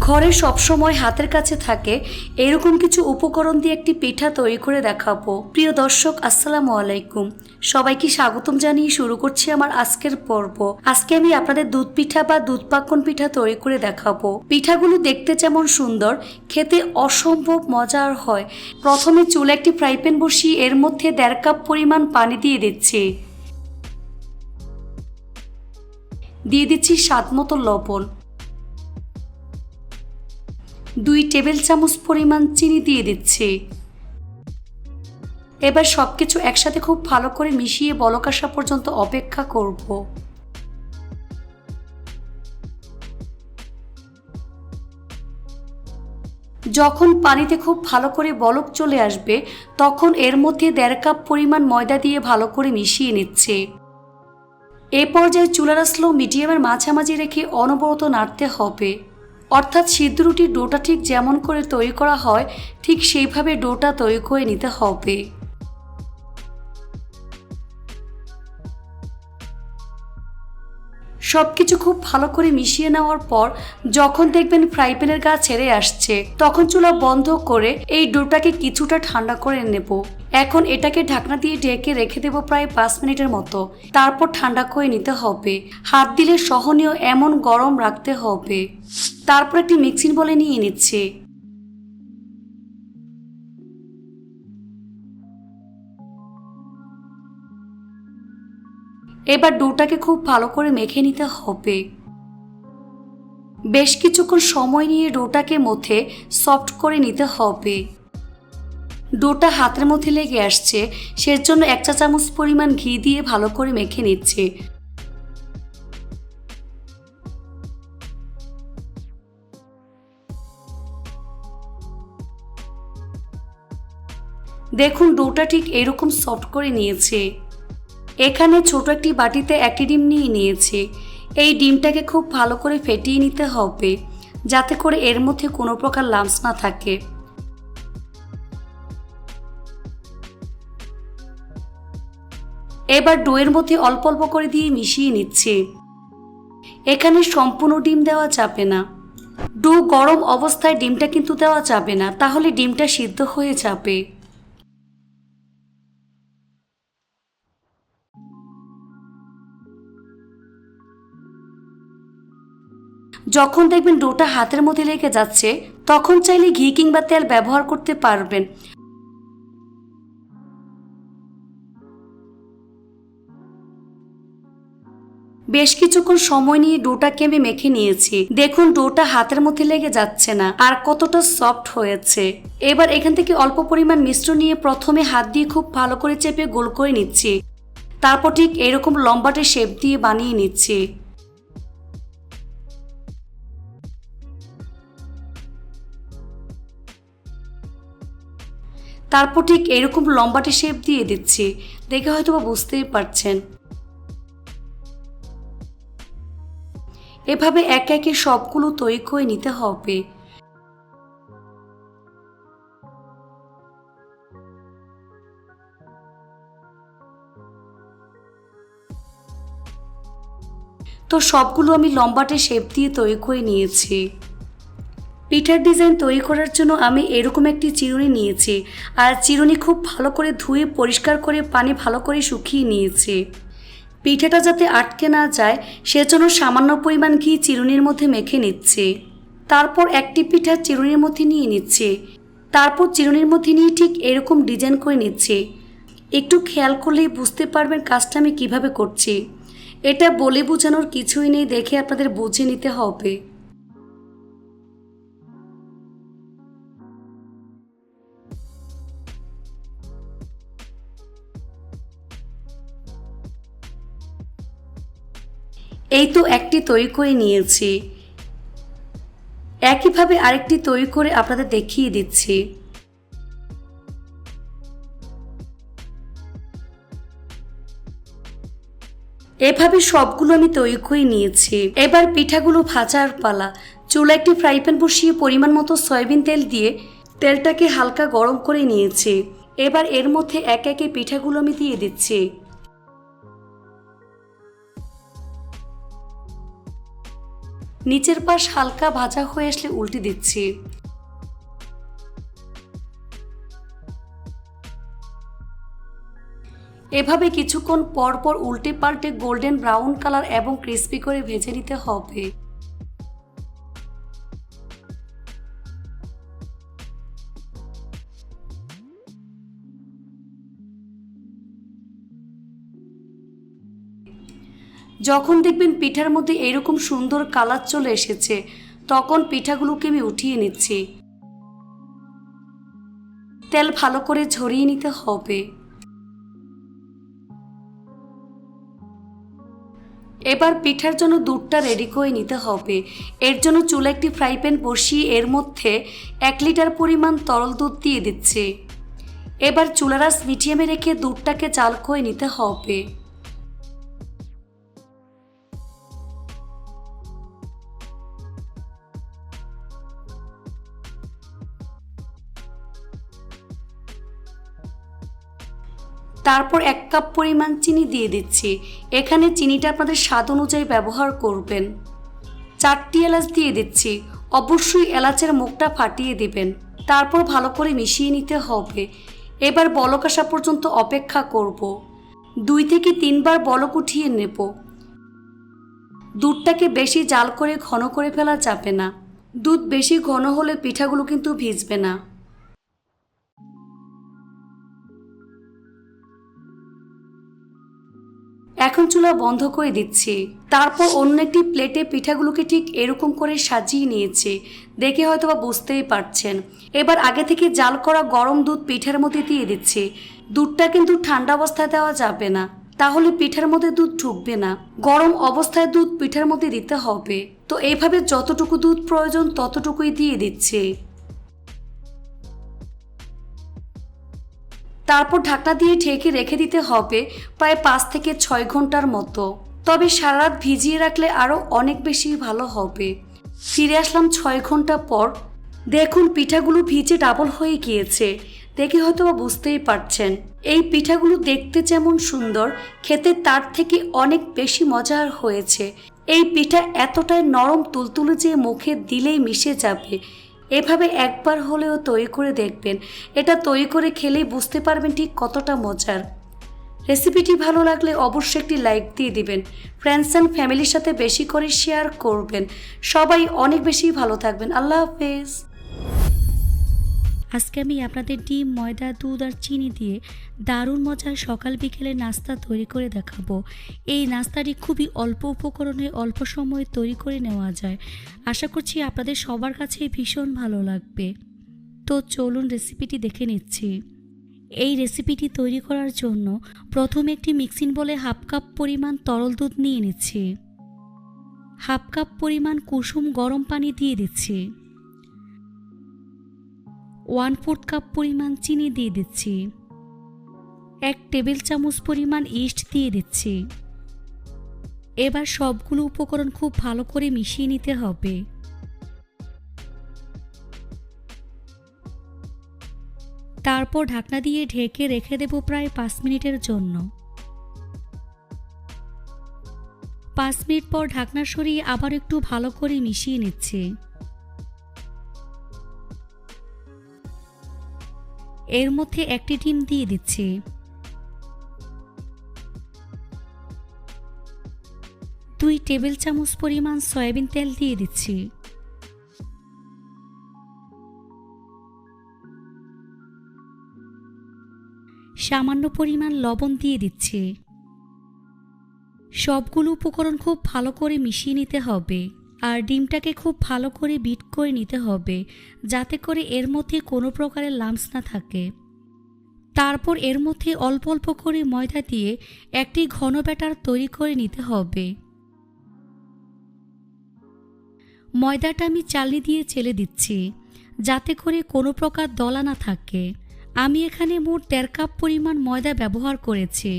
ঘরে সবসময় হাতের কাছে থাকে এরকম কিছু উপকরণ দিয়ে একটি পিঠা তৈরি করে দেখাবো। প্রিয় দর্শক, আসসালামু আলাইকুম। সবাইকে স্বাগতম জানিয়ে শুরু করছি আমার আজকের পর্ব। আজকে আমি আপনাদের দুধ পিঠা বা দুধ পাক্কন পিঠা তৈরি করে দেখাবো। পিঠাগুলো দেখতে যেমন সুন্দর, খেতে অসম্ভব মজার হয়। প্রথমে চুলে একটি ফ্রাই প্যান বসিয়ে এর মধ্যে 1.5 কাপ পরিমাণ পানি দিয়ে দিচ্ছি। দিয়ে দিচ্ছি স্বাদ মতো লবণ, 2 টেবিল চামচ পরিমাণ চিনি দিয়ে দিচ্ছি। এবার সবকিছু একসাথে খুব ভালো করে মিশিয়ে বলক আসা পর্যন্ত অপেক্ষা করব। যখন পানিতে খুব ভালো করে বলক চলে আসবে তখন এর মধ্যে 1.5 কাপ পরিমাণ ময়দা দিয়ে ভালো করে মিশিয়ে নিচ্ছে। এ পর্যায়ে চুলার স্লো মিডিয়ামের মাঝামাঝি রেখে অনবরত নাড়তে হবে। অর্থাৎ সিদ্ধ রুটির ডোটা ঠিক যেমন করে তৈরি করা হয় ঠিক সেইভাবে ডোটা তৈরি করে নিতে হবে। সবকিছু খুব ভালো করে মিশিয়ে নেওয়ার পর যখন দেখবেন ফ্রাই প্যানের গা ছেড়ে আসছে তখন চুলা বন্ধ করে এই ডোটাকে কিছুটা ঠান্ডা করে নেব। এখন এটাকে ঢাকনা দিয়ে ঢেকে রেখে দেব প্রায় 5 মিনিটের মতো। তারপর ঠান্ডা করে নিতে হবে। হাত দিলে সহনীয় এমন গরম রাখতে হবে। তারপর একটি মিক্সিং বলে নিয়ে নিচ্ছে। এবার ডোটাকে খুব ভালো করে মেখে নিতে হবে। বেশ কিছুক্ষণ সময় নিয়ে ডোটাকে মথে সফট করে নিতে হবে। ডোটা হাতের মধ্যে লেগে আসছে, সেজন্য 1 চা চামচ পরিমাণ ঘি দিয়ে ভালো করে মেখে নিচ্ছে। দেখুন ডোটা ঠিক এরকম সফট করে নিয়েছে। এখানে ছোট একটি বাটিতে 1টি ডিম নিয়ে নিয়েছে। এই ডিমটাকে খুব ভালো করে ফেটিয়ে নিতে হবে যাতে করে এর মধ্যে কোনো প্রকার লাম্পস না থাকে। এবার ডোয়ের মধ্যে অল্প অল্প করে দিয়ে মিশিয়ে নিচ্ছে। এখানে সম্পূর্ণ ডিম দেওয়া যাবে না। ডো গরম অবস্থায় ডিমটা কিন্তু দেওয়া যাবে না, তাহলে ডিমটা সিদ্ধ হয়ে যাবে। যখন দেখবেন ডোটা হাতের মধ্যে লেগে যাচ্ছে তখন চাইলে ঘি কিংবা তেল ব্যবহার করতে পারবেন। বেশ কিছুক্ষণ সময় নিয়ে ডোটাকে আমি মেখে নিয়েছি। দেখুন ডোটা হাতের মধ্যে লেগে যাচ্ছে না আর কতটা সফট হয়েছে। এবার এখান থেকে অল্প পরিমাণ মিশ্রণ নিয়ে প্রথমে হাত দিয়ে খুব ভালো করে চেপে গোল করে নিচ্ছি। তারপর ঠিক এরকম লম্বাটে শেপ দিয়ে বানিয়ে নিচ্ছি। তারপর ঠিক এরকম লম্বাটে শেপ দিয়ে দিচ্ছি। দেখে হয়তো বুঝতেই পারছেন। এভাবে একে একে সবগুলো তৈরি করে নিতে হবে। তো সবগুলো আমি লম্বাটে শেপ দিয়ে তৈরি করে নিয়েছি। পিঠার ডিজাইন তৈরি করার জন্য আমি এরকম একটি চিরুনি নিয়েছি আর চিরুনি খুব ভালো করে ধুয়ে পরিষ্কার করে পানি ভালো করে শুকিয়ে নিয়েছি। পিঠাটা যাতে আটকে না যায় সেজন্য সামান্য পরিমাণ ঘি চিরুনির মধ্যে মেখে নিচ্ছে। তারপর একটি পিঠা চিরুনির মধ্যে নিয়ে নিচ্ছে। তারপর চিরুনির মধ্যে নিয়ে ঠিক এরকম ডিজাইন করে নিচ্ছে। একটু খেয়াল করলেই বুঝতে পারবেন কাজটা আমি কিভাবে করছি। এটা বলে বোঝানোর কিছুই নেই, দেখে আপনাদের বুঝে নিতে হবে। এই তো একটি তৈরি করে নিয়েছি। একইভাবে আরেকটি তৈরি করে আপনাদের দেখিয়ে দিচ্ছি। এভাবে সবগুলো আমি তৈরি করে নিয়েছি। এবার পিঠাগুলো ভাজার পালা। চুলা একটি ফ্রাই প্যান বসিয়ে পরিমাণ মতো সয়াবিন তেল দিয়ে তেলটাকে হালকা গরম করে নিয়েছি। এবার এর মধ্যে একে একে পিঠাগুলো আমি দিয়ে দিচ্ছি। নিচের পাশ হালকা ভাজা হয়ে আসলে উল্টে দিচ্ছি। এভাবে কিছুক্ষণ পর পর উল্টে পাল্টে গোল্ডেন ব্রাউন কালার এবং ক্রিস্পি করে ভেজে নিতে হবে। যখন দেখবেন পিঠার মধ্যে এরকম সুন্দর কালার চলে এসেছে, তখন পিঠাগুলোকে আমি উঠিয়ে নিচ্ছি। তেল ভালো করে ঝরিয়ে নিতে হবে। এবার পিঠার জন্য দুধটা রেডি করে নিতে হবে। এর জন্য চুলা একটি ফ্রাই প্যান বসিয়ে এর মধ্যে 1 লিটার পরিমাণ তরল দুধ দিয়ে দিচ্ছি। এবার চুলার আঁচ মিডিয়ামে রেখে দুধটাকে জাল করে নিতে হবে। তারপর 1 কাপ পরিমাণ চিনি দিয়ে দিচ্ছি। এখানে চিনিটা আপনাদের স্বাদ অনুযায়ী ব্যবহার করবেন। 4টি এলাচ দিয়ে দিচ্ছি। অবশ্যই এলাচের মুখটা ফাটিয়ে দিবেন। তারপর ভালো করে মিশিয়ে নিতে হবে। এবার বলক আসা পর্যন্ত অপেক্ষা করব। 2 থেকে 3 বার বলক উঠিয়ে নেব। দুধটাকে বেশি জাল করে ঘন করে ফেলা যাবে না। দুধ বেশি ঘন হলে পিঠাগুলো কিন্তু ভিজবে না। এখন চুলা বন্ধ করে দিচ্ছি। তারপর অন্য একটি প্লেটে পিঠাগুলোকে ঠিক এরকম করে সাজিয়ে নিয়েছি। দেখে হয়তো বা বুঝতেই পারছেন। এবার আগে থেকে জাল করা গরম দুধ পিঠার মধ্যে দিয়ে দিচ্ছি। দুধটা কিন্তু ঠান্ডা অবস্থায় দেওয়া যাবে না, তাহলে পিঠার মধ্যে দুধ ঢুকবে না। গরম অবস্থায় দুধ পিঠার মধ্যে দিতে হবে। তো এইভাবে যতটুকু দুধ প্রয়োজন ততটুকুই দিয়ে দিচ্ছি। তারপর ঢাকনা দিয়ে ঢেকে রেখে দিতে হবে প্রায় 5 থেকে 6 ঘন্টার মতো। তবে সারা রাত ভিজিয়ে রাখলে আরও অনেক বেশি ভালো হবে। ফিরে আসলাম 6 ঘন্টা পর। দেখুন পিঠাগুলো ভিজে ডাবল হয়ে গিয়েছে। দেখে হয়তো বা বুঝতেই পারছেন। এই পিঠাগুলো দেখতে যেমন সুন্দর, খেতে তার থেকে অনেক বেশি মজার হয়েছে। এই পিঠা এতটাই নরম তুলতুলে যে মুখে দিলেই মিশে যাবে। এভাবে একবার হলেও তৈরি করে দেখবেন। এটা তৈরি করে খেলেই বুঝতে পারবেন ঠিক কতটা মজার। রেসিপিটি ভালো লাগলে অবশ্যই একটি লাইক দিয়ে দিবেন। ফ্রেন্ডস অ্যান্ড ফ্যামিলির সাথে বেশি করে শেয়ার করবেন। সবাই অনেক বেশি ভালো থাকবেন। আল্লাহ হাফেজ। আজকে আমি আপনাদের ডিম, ময়দা, দুধ আর চিনি দিয়ে দারুণ মজার সকাল বিকেলের নাস্তা তৈরি করে দেখাবো। এই নাস্তাটি খুবই অল্প উপকরণে অল্প সময়ে তৈরি করে নেওয়া যায়। আশা করছি আপনাদের সবার কাছেই ভীষণ ভালো লাগবে। তো চলুন রেসিপিটি দেখে নিচ্ছি। এই রেসিপিটি তৈরি করার জন্য প্রথমে একটি মিক্সিং বোলে 1/2 কাপ পরিমাণ তরল দুধ নিয়ে নিচ্ছি। 1/2 কাপ পরিমাণ কুসুম গরম পানি দিয়ে দিচ্ছি। 1/4 কাপ পরিমাণ চিনি দিয়ে দিচ্ছি। 1 টেবিল চামচ পরিমাণ ইস্ট দিয়ে দিচ্ছি। এবার সবগুলো উপকরণ খুব ভালো করে মিশিয়ে নিতে হবে। তারপর ঢাকনা দিয়ে ঢেকে রেখে দেব প্রায় 5 মিনিটের জন্য। 5 মিনিট পর ঢাকনা সরিয়ে আবার একটু ভালো করে মিশিয়ে নিচ্ছি। এর মধ্যে 1টি ডিম দিয়ে দিচ্ছি। 2 টেবিল চামচ পরিমাণ সয়াবিন তেল দিয়ে দিচ্ছি। সামান্য পরিমাণ লবণ দিয়ে দিচ্ছি। সবগুলো উপকরণ খুব ভালো করে মিশিয়ে নিতে হবে। আর ডিমটাকে খুব ভালো করে বিট করে নিতে হবে, যাতে করে এর মধ্যে কোনো প্রকারের লাম্পস না থাকে। তারপর এর মধ্যে অল্প অল্প করে ময়দা দিয়ে একটি ঘন ব্যাটার তৈরি করে নিতে হবে। ময়দাটা আমি চালনি দিয়ে চেলে দিচ্ছি, যাতে করে কোনো প্রকার দলা না থাকে। আমি এখানে মোট 1.5 কাপ পরিমাণ ময়দা ব্যবহার করেছি।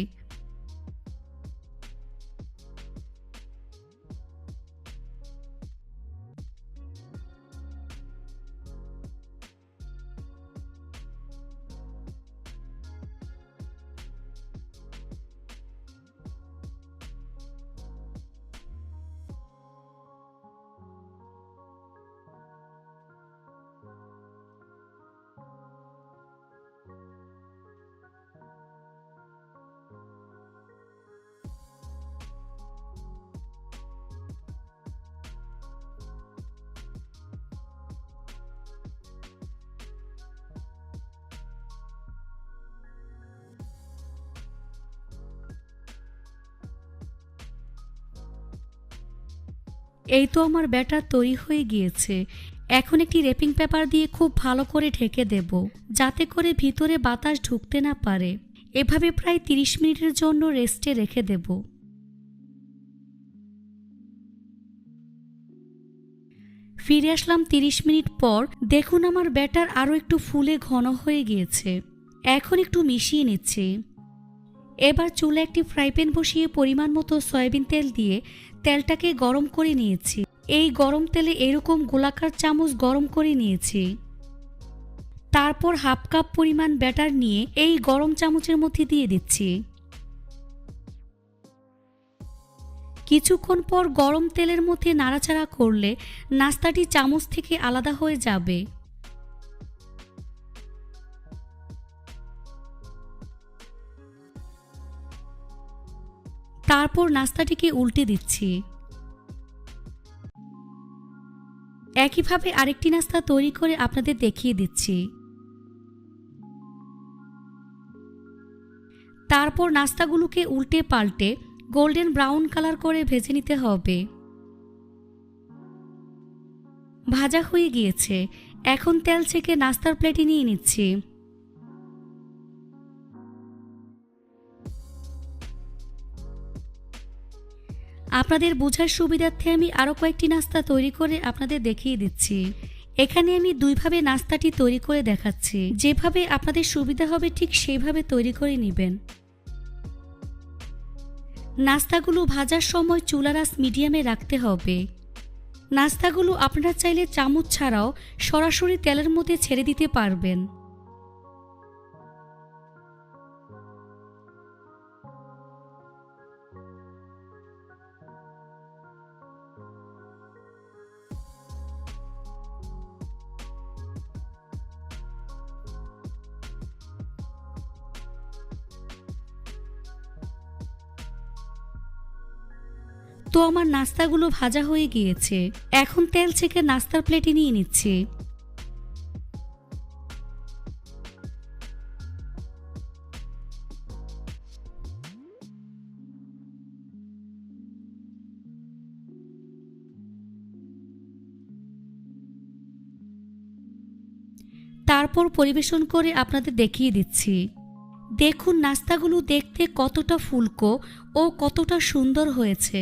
এই তো আমার ব্যাটার তৈরি হয়ে গিয়েছে। এখন একটি র্যাপিং পেপার দিয়ে খুব ভালো করে ঢেকে দেব, যাতে করে ভিতরে বাতাস ঢুকতে না পারে। এভাবে প্রায় 30 মিনিটের জন্য রেস্টে রেখে দেব। ফিরে আসলাম 30 মিনিট পর। দেখুন আমার ব্যাটার আরও একটু ফুলে ঘন হয়ে গিয়েছে। এখন একটু মিশিয়ে নিচ্ছি। এবার চুলে একটি ফ্রাই প্যান বসিয়ে পরিমাণ মতো সয়াবিন তেল দিয়ে তেলটাকে গরম করে নিয়েছি। এই গরম তেলে এরকম গোলাকার চামচ গরম করে নিয়েছি। তারপর হাফ কাপ পরিমাণ ব্যাটার নিয়ে এই গরম চামচের মধ্যে দিয়ে দিচ্ছি। কিছুক্ষণ পর গরম তেলের মধ্যে নাড়াচাড়া করলে নাস্তাটি চামচ থেকে আলাদা হয়ে যাবে। তারপর নাস্তাটিকে উল্টে দিচ্ছি। একইভাবে আরেকটি নাস্তা তৈরি করে আপনাদের দেখিয়ে দিচ্ছি। তারপর নাস্তাগুলোকে উল্টে পাল্টে গোল্ডেন ব্রাউন কালার করে ভেজে নিতে হবে। ভাজা হয়ে গিয়েছে। এখন তেল ছেঁকে নাস্তার প্লেটে নিয়ে নিচ্ছি। আপনাদের বোঝার সুবিধার্থে আমি আরও কয়েকটি নাস্তা তৈরি করে আপনাদের দেখিয়ে দিচ্ছি। এখানে আমি দুইভাবে নাস্তাটি তৈরি করে দেখাচ্ছি। যেভাবে আপনাদের সুবিধা হবে ঠিক সেইভাবে তৈরি করে নেবেন। নাস্তাগুলো ভাজার সময় চুলার আঁচ মিডিয়ামে রাখতে হবে। নাস্তাগুলো আপনারা চাইলে চামচ ছাড়াও সরাসরি তেলের মধ্যে ছেড়ে দিতে পারবেন। তো আমার নাস্তাগুলো ভাজা হয়ে গিয়েছে। এখন তেল ছেঁকে নাস্তার প্লেটে নিয়ে নিচ্ছি। তারপর পরিবেশন করে আপনাদের দেখিয়ে দিচ্ছি। দেখুন নাস্তাগুলো দেখতে কতটা ফুলকো ও কতটা সুন্দর হয়েছে।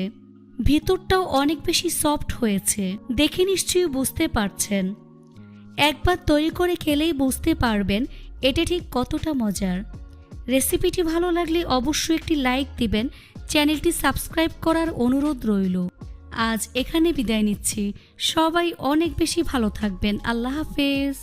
ভিতরটাও অনেক বেশি সফট হয়েছে। দেখে নিশ্চয়ই বুঝতে পারছেন। একবার তৈরি করে খেলেই বুঝতে পারবেন এটা ঠিক কতটা মজার। রেসিপিটি ভালো লাগলে অবশ্যই একটি লাইক দিবেন। চ্যানেলটি সাবস্ক্রাইব করার অনুরোধ রইল। আজ এখানে বিদায় নিচ্ছি। সবাই অনেক বেশি ভালো থাকবেন। আল্লাহ হাফেজ।